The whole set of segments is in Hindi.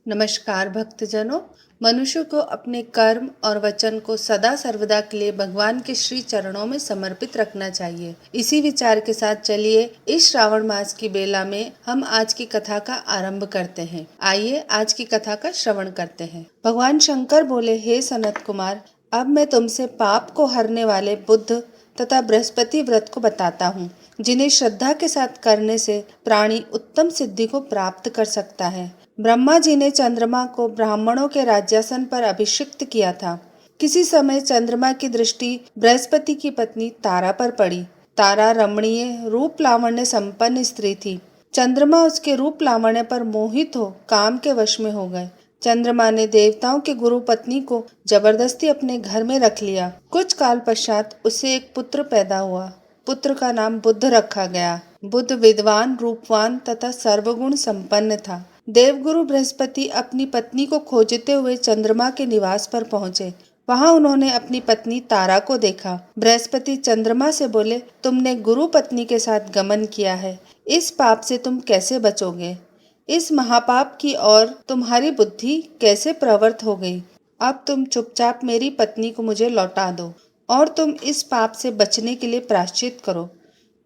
नमस्कार भक्तजनों। मनुष्य को अपने कर्म और वचन को सदा सर्वदा के लिए भगवान के श्री चरणों में समर्पित रखना चाहिए। इसी विचार के साथ चलिए इस श्रावण मास की बेला में हम आज की कथा का आरंभ करते हैं। आइए आज की कथा का श्रवण करते हैं। भगवान शंकर बोले, हे सनत कुमार, अब मैं तुमसे पाप को हरने वाले बुद्ध तथा बृहस्पति व्रत को बताता हूँ, जिन्हें श्रद्धा के साथ करने से प्राणी उत्तम सिद्धि को प्राप्त कर सकता है। ब्रह्मा जी ने चंद्रमा को ब्राह्मणों के राज्यासन पर अभिषिक्त किया था। किसी समय चंद्रमा की दृष्टि बृहस्पति की पत्नी तारा पर पड़ी। तारा रमणीय रूप लावण्य संपन्न स्त्री थी। चंद्रमा उसके रूप लावण्य पर मोहित हो काम के वश में हो गए। चंद्रमा ने देवताओं की गुरु पत्नी को जबरदस्ती अपने घर में रख लिया। कुछ काल पश्चात उसे एक पुत्र पैदा हुआ। पुत्र का नाम बुद्ध रखा गया। बुद्ध विद्वान, रूपवान तथा सर्वगुण संपन्न था। देवगुरु बृहस्पति अपनी पत्नी को खोजते हुए चंद्रमा के निवास पर पहुंचे। वहां उन्होंने अपनी पत्नी तारा को देखा। बृहस्पति चंद्रमा से बोले, तुमने गुरु पत्नी के साथ गमन किया है, इस पाप से तुम कैसे बचोगे? इस महापाप की ओर तुम्हारी बुद्धि कैसे प्रवृत्त हो गई? अब तुम चुपचाप मेरी पत्नी को मुझे लौटा दो और तुम इस पाप से बचने के लिए प्रायश्चित करो।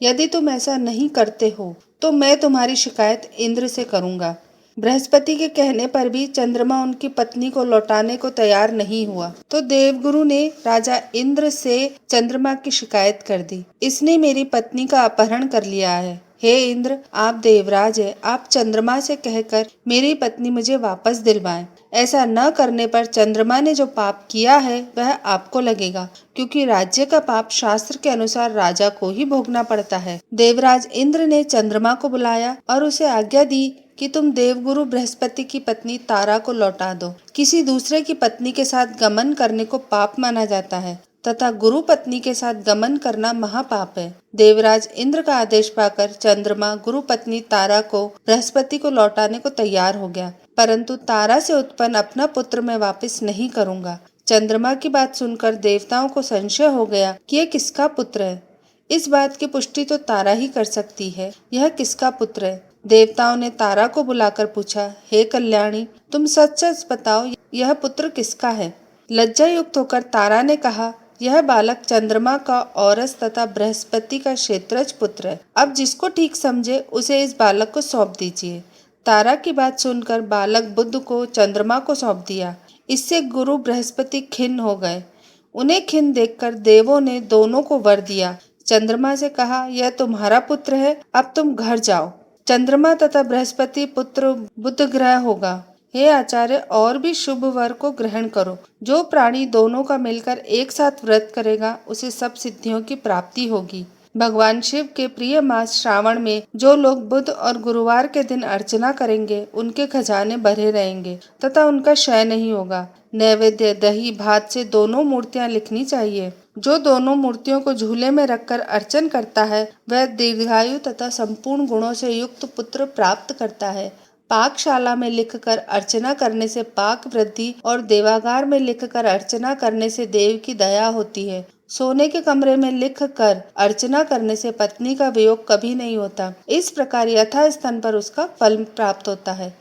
यदि तुम ऐसा नहीं करते हो तो मैं तुम्हारी शिकायत इंद्र से करूंगा। बृहस्पति के कहने पर भी चंद्रमा उनकी पत्नी को लौटाने को तैयार नहीं हुआ, तो देवगुरु ने राजा इंद्र से चंद्रमा की शिकायत कर दी। इसने मेरी पत्नी का अपहरण कर लिया है। हे इंद्र, आप देवराज है, आप चंद्रमा से कहकर मेरी पत्नी मुझे वापस दिलवाएं। ऐसा न करने पर चंद्रमा ने जो पाप किया है वह आपको लगेगा, क्योंकि राज्य का पाप शास्त्र के अनुसार राजा को ही भोगना पड़ता है। देवराज इंद्र ने चंद्रमा को बुलाया और उसे आज्ञा दी कि तुम देवगुरु बृहस्पति की पत्नी तारा को लौटा दो। किसी दूसरे की पत्नी के साथ गमन करने को पाप माना जाता है तथा गुरु पत्नी के साथ गमन करना महापाप है। देवराज इंद्र का आदेश पाकर चंद्रमा गुरु पत्नी तारा को बृहस्पति को लौटाने को तैयार हो गया, परंतु तारा से उत्पन्न अपना पुत्र मैं वापस नहीं करूंगा। चंद्रमा की बात सुनकर देवताओं को संशय हो गया कि यह किसका पुत्र है। इस बात की पुष्टि तो तारा ही कर सकती है, यह किसका पुत्र है? देवताओं ने तारा को बुलाकर पूछा, हे कल्याणी, तुम सच सच बताओ, यह पुत्र किसका है? लज्जा युक्त होकर तारा ने कहा, यह बालक चंद्रमा का औरस तथा बृहस्पति का क्षेत्रज पुत्र है। अब जिसको ठीक समझे उसे इस बालक को सौंप दीजिए। तारा की बात सुनकर बालक बुद्ध को चंद्रमा को सौंप दिया। इससे गुरु बृहस्पति खिन्न हो गए। उन्हें खिन्न देखकर देवों ने दोनों को वर दिया। चंद्रमा से कहा, यह तुम्हारा पुत्र है, अब तुम घर जाओ। चंद्रमा तथा बृहस्पति पुत्र बुद्ध ग्रह होगा। हे आचार्य, और भी शुभ वर को ग्रहण करो। जो प्राणी दोनों का मिलकर एक साथ व्रत करेगा उसे सब सिद्धियों की प्राप्ति होगी। भगवान शिव के प्रिय मास श्रावण में जो लोग बुध और गुरुवार के दिन अर्चना करेंगे उनके खजाने भरे रहेंगे तथा उनका क्षय नहीं होगा। नैवेद्य दही भात से दोनों मूर्तियां लिखनी चाहिए। जो दोनों मूर्तियों को झूले में रखकर अर्चन करता है वह दीर्घायु तथा संपूर्ण गुणों से युक्त पुत्र प्राप्त करता है। पाकशाला में लिखकर अर्चना करने से पाक वृद्धि और देवागार में लिखकर अर्चना करने से देव की दया होती है। सोने के कमरे में लिखकर अर्चना करने से पत्नी का वियोग कभी नहीं होता। इस प्रकार यथा स्थान पर उसका फल प्राप्त होता है।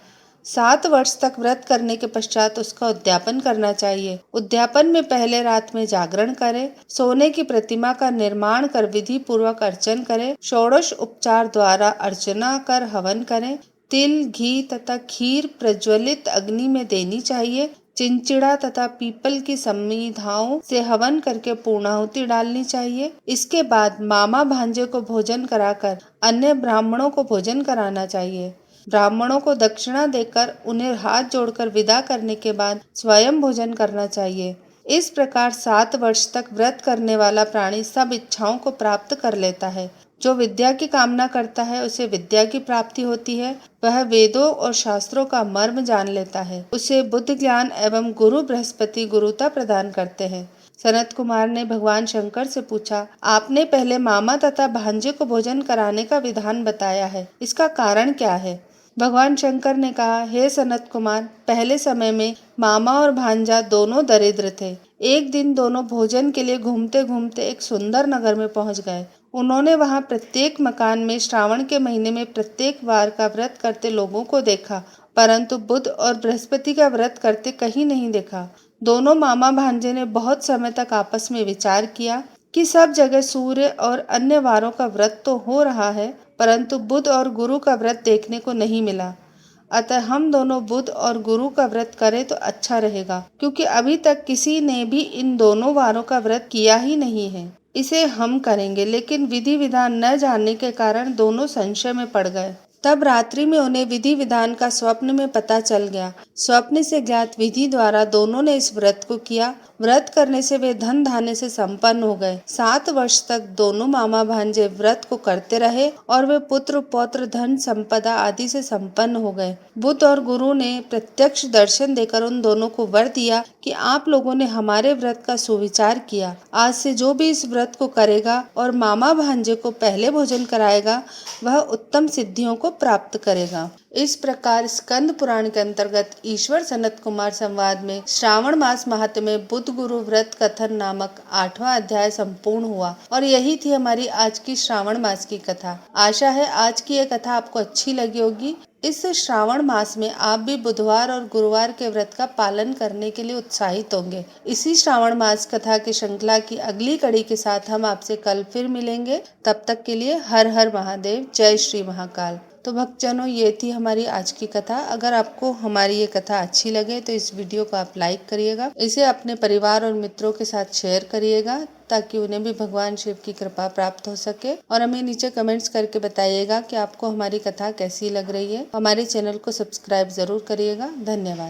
7 वर्ष तक व्रत करने के पश्चात उसका उद्यापन करना चाहिए। उद्यापन में पहले रात में जागरण करें, सोने की प्रतिमा का निर्माण कर विधि पूर्वक अर्चन करें, षोडश उपचार द्वारा अर्चना कर हवन करें, तिल घी तथा खीर प्रज्वलित अग्नि में देनी चाहिए। चिंचिड़ा तथा पीपल की समिधाओं से हवन करके पूर्णाहुति डालनी चाहिए। इसके बाद मामा भांजे को भोजन कराकर अन्य ब्राह्मणों को भोजन कराना चाहिए। ब्राह्मणों को दक्षिणा देकर उन्हें हाथ जोड़कर विदा करने के बाद स्वयं भोजन करना चाहिए। इस प्रकार 7 वर्ष तक व्रत करने वाला प्राणी सब इच्छाओं को प्राप्त कर लेता है। जो विद्या की कामना करता है उसे विद्या की प्राप्ति होती है। वह वेदों और शास्त्रों का मर्म जान लेता है। उसे बुद्ध ज्ञान एवं गुरु बृहस्पति गुरुता प्रदान करते हैं। सनत कुमार ने भगवान शंकर से पूछा, आपने पहले मामा तथा भांजे को भोजन कराने का विधान बताया है, इसका कारण क्या है? भगवान शंकर ने कहा, हे सनत कुमार, पहले समय में मामा और भांजा दोनों दरिद्र थे। एक दिन दोनों भोजन के लिए घूमते घूमते एक सुंदर नगर में पहुंच गए। उन्होंने वहां प्रत्येक मकान में श्रावण के महीने में प्रत्येक वार का व्रत करते लोगों को देखा परंतु बुध और बृहस्पति का व्रत करते कहीं नहीं देखा। दोनों मामा भांजे ने बहुत समय तक आपस में विचार किया कि सब जगह सूर्य और अन्य वारों का व्रत तो हो रहा है, परंतु बुध और गुरु का व्रत देखने को नहीं मिला। अतः हम दोनों बुध और गुरु का व्रत करें तो अच्छा रहेगा, क्योंकि अभी तक किसी ने भी इन दोनों वारों का व्रत किया ही नहीं है। इसे हम करेंगे, लेकिन विधि विधान न जानने के कारण दोनों संशय में पड़ गए। तब रात्रि में उन्हें विधि विधान का स्वप्न में पता चल गया। स्वप्न से ज्ञात विधि द्वारा दोनों ने इस व्रत को किया। व्रत करने से वे धन धान्य से संपन्न हो गए। 7 वर्ष तक दोनों मामा भांजे व्रत को करते रहे और वे पुत्र पौत्र धन संपदा आदि से संपन्न हो गए। बुध और गुरु ने प्रत्यक्ष दर्शन देकर उन दोनों को वर दिया कि आप लोगों ने हमारे व्रत का सुविचार किया। आज से जो भी इस व्रत को करेगा और मामा भांजे को पहले भोजन कराएगा, वह उत्तम सिद्धियों को प्राप्त करेगा। इस प्रकार स्कंद पुराण के अंतर्गत ईश्वर सनत कुमार संवाद में श्रावण मास माहात्म्य में बुध गुरु व्रत कथन नामक 8वां अध्याय संपूर्ण हुआ। और यही थी हमारी आज की श्रावण मास की कथा। आशा है आज की ये कथा आपको अच्छी लगी होगी। इस श्रावण मास में आप भी बुधवार और गुरुवार के व्रत का पालन करने के लिए उत्साहित होंगे। इसी श्रावण मास कथा की श्रृंखला की अगली कड़ी के साथ हम आपसे कल फिर मिलेंगे। तब तक के लिए हर हर महादेव, जय श्री महाकाल। तो भक्तजनों, ये थी हमारी आज की कथा। अगर आपको हमारी ये कथा अच्छी लगे तो इस वीडियो को आप लाइक करिएगा, इसे अपने परिवार और मित्रों के साथ शेयर करिएगा, ताकि उन्हें भी भगवान शिव की कृपा प्राप्त हो सके। और हमें नीचे कमेंट्स करके बताइएगा कि आपको हमारी कथा कैसी लग रही है। हमारे चैनल को सब्सक्राइब जरूर करिएगा। धन्यवाद।